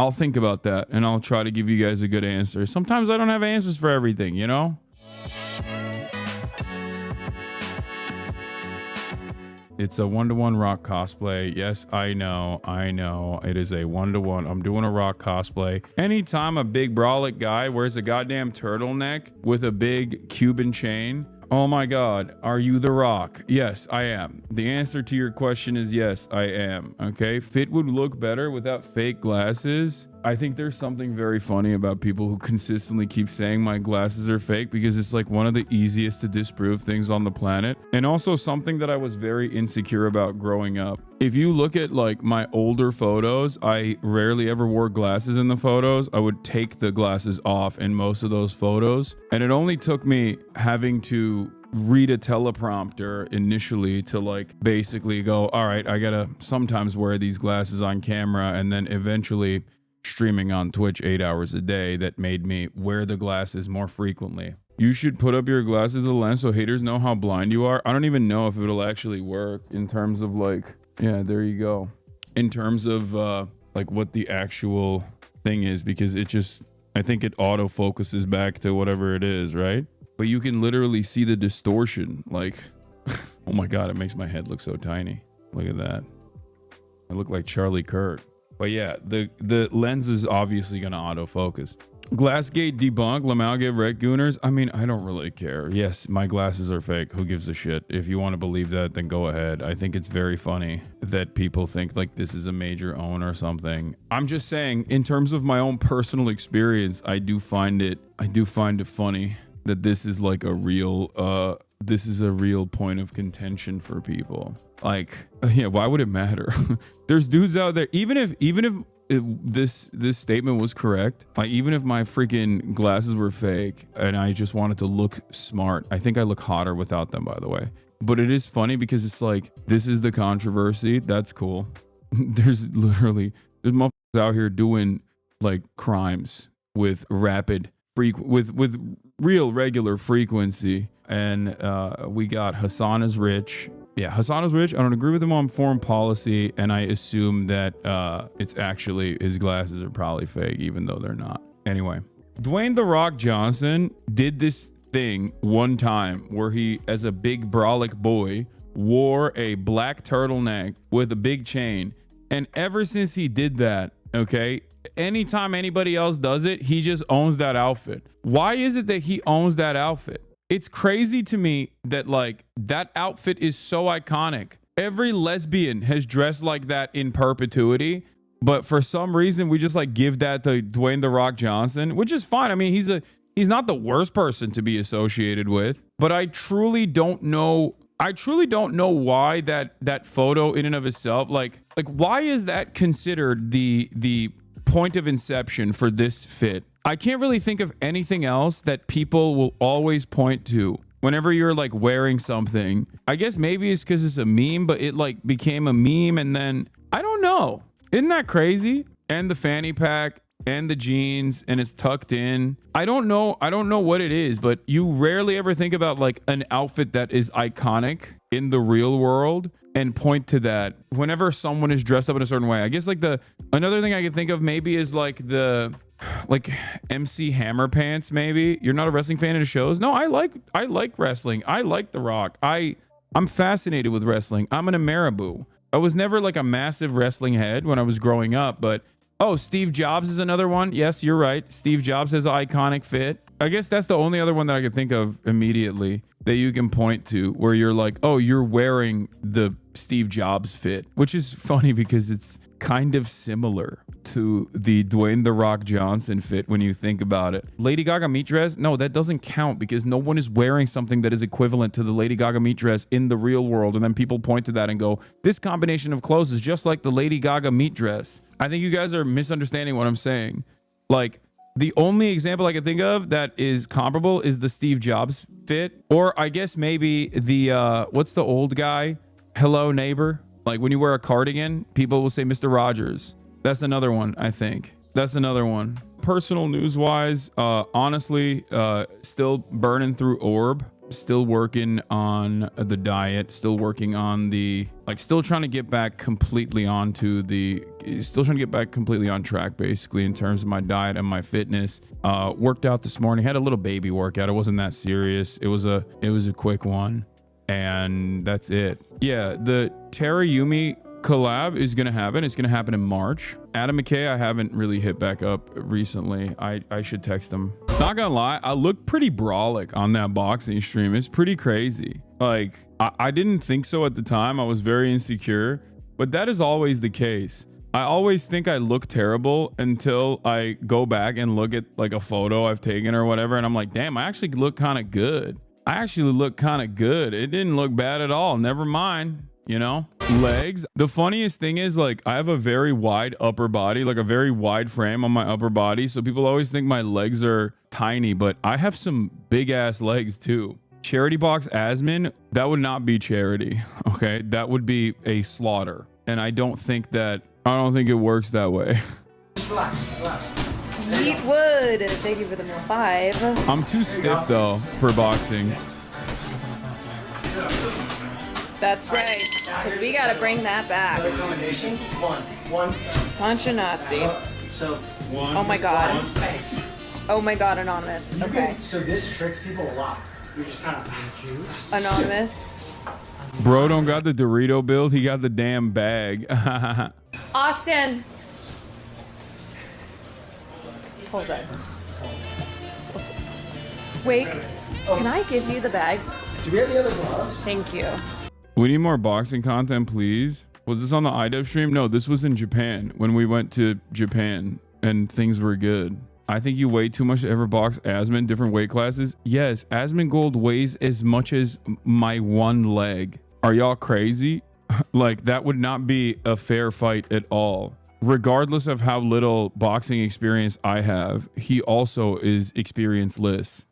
I'll think about that and I'll try to give you guys a good answer. Sometimes I don't have answers for everything, you know? It's a 1-to-1 rock cosplay. Yes, I know. It is a 1-to-1. I'm doing a rock cosplay. Anytime a big brolic guy wears a goddamn turtleneck with a big Cuban chain, oh my God, are you the Rock? Yes, I am. The answer to your question is yes, I am. Okay, fit would look better without fake glasses. I think there's something very funny about people who consistently keep saying my glasses are fake because it's like one of the easiest to disprove things on the planet. And also something that I was very insecure about growing up. If you look at like my older photos, I rarely ever wore glasses in the photos. I would take the glasses off in most of those photos. And it only took me having to read a teleprompter initially to like basically go, all right, I gotta sometimes wear these glasses on camera, and then eventually streaming on Twitch 8 hours a day that made me wear the glasses more frequently. You should put up your glasses to the lens so haters know how blind you are. I don't even know if it'll actually work in terms of like, yeah, there you go. In terms of like what the actual thing is, because it just, I think it auto focuses back to whatever it is, right? But you can literally see the distortion. Like, oh my God, it makes my head look so tiny. Look at that. I look like Charlie Kirk. But yeah, the lens is obviously going to autofocus. Glassgate debunked, Lamalgate Rec Gooners. I mean, I don't really care. Yes, my glasses are fake. Who gives a shit? If you want to believe that, then go ahead. I think it's very funny that people think like this is a major own or something. I'm just saying, in terms of my own personal experience, I do find it funny that this is like a real point of contention for people. Like, yeah, why would it matter? There's dudes out there, even if this statement was correct, like even if my freaking glasses were fake and I just wanted to look smart, I think I look hotter without them, by the way. But it is funny because it's like, this is the controversy. That's cool. There's motherfuckers out here doing like crimes with with real regular frequency. And we got Hasan is rich. Yeah, Hasan is rich. I don't agree with him on foreign policy, and I assume that it's actually his glasses are probably fake, even though they're not. Anyway, Dwayne "The Rock" Johnson did this thing one time where he, as a big brolic boy, wore a black turtleneck with a big chain, and ever since he did that, okay, anytime anybody else does it, he just owns that outfit. Why is it that he owns that outfit? It's crazy to me that like that outfit is so iconic. Every lesbian has dressed like that in perpetuity, but for some reason we just like give that to Dwayne "The Rock" Johnson, which is fine. I mean, he's not the worst person to be associated with, but I truly don't know why that photo in and of itself, like why is that considered the point of inception for this fit? I can't really think of anything else that people will always point to whenever you're like wearing something. I guess maybe it's because it's a meme, but it like became a meme, and then I don't know. Isn't that crazy? And the fanny pack and the jeans, and it's tucked in. I don't know what it is, but you rarely ever think about like an outfit that is iconic in the real world and point to that whenever someone is dressed up in a certain way. I guess like another thing I could think of maybe is like MC Hammer pants. Maybe you're not a wrestling fan in shows. No, I like wrestling. I like The Rock. I'm fascinated with wrestling. I'm an Ameriboo. I was never like a massive wrestling head when I was growing up, but oh, Steve Jobs is another one. Yes, you're right. Steve Jobs has an iconic fit. I guess that's the only other one that I could think of immediately that you can point to where you're like, oh, you're wearing the Steve Jobs fit, which is funny because it's kind of similar to the Dwayne "The Rock" Johnson fit when you think about it. Lady Gaga meat dress? No, that doesn't count because no one is wearing something that is equivalent to the Lady Gaga meat dress in the real world. And then people point to that and go, this combination of clothes is just like the Lady Gaga meat dress. I think you guys are misunderstanding what I'm saying. Like, the only example I can think of that is comparable is the Steve Jobs fit. Or I guess maybe the, what's the old guy? Hello Neighbor. Like when you wear a cardigan, people will say Mr. Rogers. That's another one, I think. That's another one. Personal news wise, honestly, still burning through Orb. Still working on the diet, still working on the, like, still trying to get back completely onto the, still trying to get back completely on track, basically, in terms of my diet and my fitness. Worked out this morning, had a little baby workout. It wasn't that serious. It was a quick one, and that's it. Yeah, the Terayumi collab is gonna happen. It's gonna happen in March. Adam McKay, I haven't really hit back up recently. I should text him. Not gonna lie, I look pretty brolic on that boxing stream. It's pretty crazy. Like, I didn't think so at the time. I was very insecure, but that is always the case. I always think I look terrible until I go back and look at like a photo I've taken or whatever, and I'm like, damn, I actually look kind of good. I actually look kind of good. It didn't look bad at all. Never mind. You know, legs. The funniest thing is, like, I have a very wide upper body, like a very wide frame on my upper body. So people always think my legs are tiny, but I have some big ass legs too. Charity box Asmon, that would not be charity. Okay. That would be a slaughter. And I don't think it works that way. Yeet wood. Thank you for the more 5. I'm too stiff though for boxing. That's right, because we gotta bring that back. Another combination. One. Punch a Nazi. Oh my god. Oh my god, anonymous. Okay. So this tricks people a lot. You just kind of choose. Anonymous. Bro don't got the Dorito build. He got the damn bag. Austin. Hold on. Wait. Can I give you the bag? Do we have the other gloves? Thank you. We need more boxing content, please. Was this on the IDEV stream? No, this was in Japan when we went to Japan and things were good. I think you weigh too much to ever box Asmon, different weight classes. Yes, Asmongold weighs as much as my one leg. Are y'all crazy? Like, that would not be a fair fight at all. Regardless of how little boxing experience I have, he also is experienceless.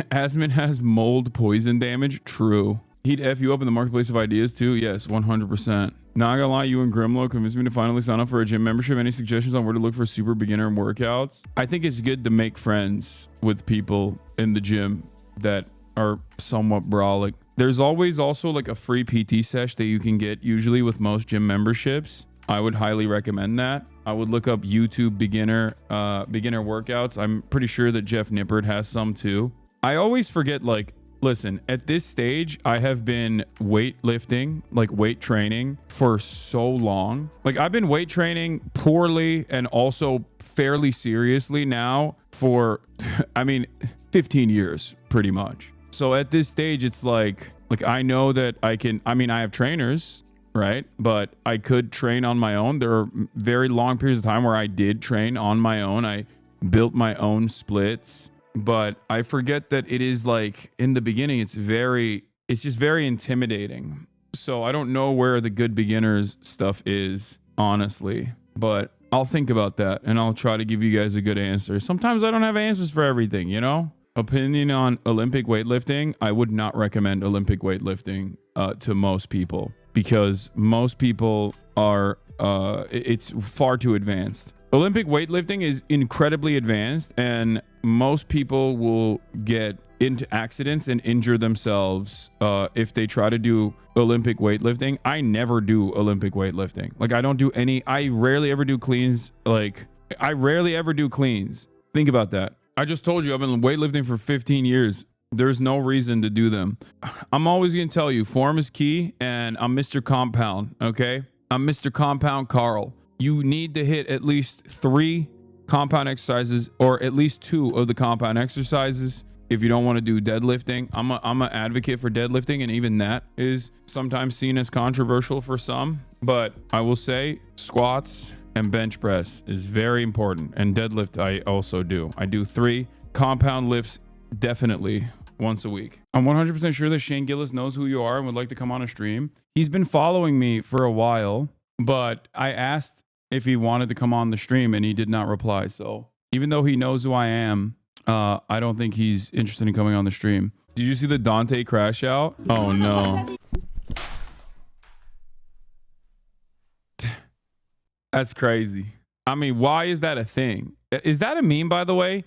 Asmon has mold poison damage. True. He'd F you up in the marketplace of ideas too. Yes, 100%. Not gonna lie, you and Grimlow convinced me to finally sign up for a gym membership. Any suggestions on where to look for super beginner workouts? I think it's good to make friends with people in the gym that are somewhat brolic. There's always also like a free PT sesh that you can get usually with most gym memberships. I would highly recommend that. I would look up YouTube beginner workouts. I'm pretty sure that Jeff Nippert has some too. I always forget, like, listen, at this stage, I have been weightlifting, like weight training for so long. Like, I've been weight training poorly and also fairly seriously now for, I mean, 15 years pretty much. So at this stage, it's like I know that I have trainers, right? But I could train on my own. There are very long periods of time where I did train on my own. I built my own splits. But I forget that it is like in the beginning, it's just very intimidating. So I don't know where the good beginners stuff is, honestly, but I'll think about that and I'll try to give you guys a good answer. Sometimes I don't have answers for everything, you know? Opinion on Olympic weightlifting. I would not recommend Olympic weightlifting to most people because most people are, it's far too advanced. Olympic weightlifting is incredibly advanced and most people will get into accidents and injure themselves if they try to do Olympic weightlifting. I never do Olympic weightlifting. Like, I don't do any, I rarely ever do cleans. Like, I rarely ever do cleans. Think about that. I just told you I've been weightlifting for 15 years. There's no reason to do them. I'm always going to tell you form is key and I'm Mr. Compound. Okay. I'm Mr. Compound Carl. You need to hit at least 3 compound exercises or at least 2 of the compound exercises if you don't want to do deadlifting. I'm an advocate for deadlifting, and even that is sometimes seen as controversial for some. But I will say squats and bench press is very important, and deadlift I also do. I do 3 compound lifts definitely once a week. I'm 100% sure that Shane Gillis knows who you are and would like to come on a stream. He's been following me for a while, but I asked if he wanted to come on the stream and he did not reply. So even though he knows who I am, I don't think he's interested in coming on the stream. Did you see the Dante crash out? Oh no. That's crazy. I mean, why is that a thing? Is that a meme, by the way?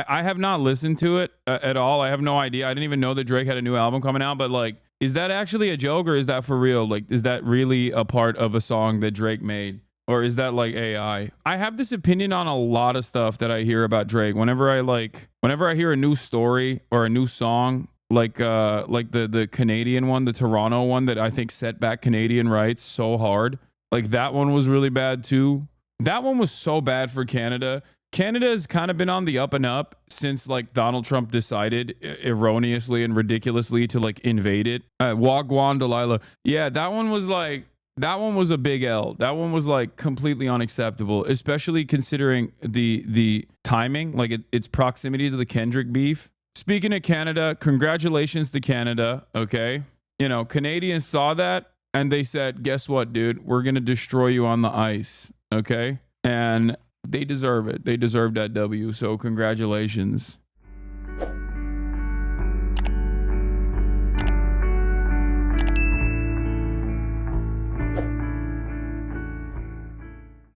I have not listened to it at all. I have no idea. I didn't even know that Drake had a new album coming out. But like, is that actually a joke or is that for real? Like, is that really a part of a song that Drake made? Or is that like AI? I have this opinion on a lot of stuff that I hear about Drake. Whenever I hear a new story or a new song, like the Canadian one, the Toronto one that I think set back Canadian rights so hard. Like that one was really bad too. That one was so bad for Canada. Canada has kind of been on the up and up since like Donald Trump decided erroneously and ridiculously to like invade it. Wagwan Delilah. Yeah, that one was a big L. That one was like completely unacceptable, especially considering the timing, like its proximity to the Kendrick beef. Speaking of Canada, congratulations to Canada. Okay. You know, Canadians saw that and they said, guess what, dude? We're going to destroy you on the ice. Okay. And they deserve it. They deserve that W. So congratulations.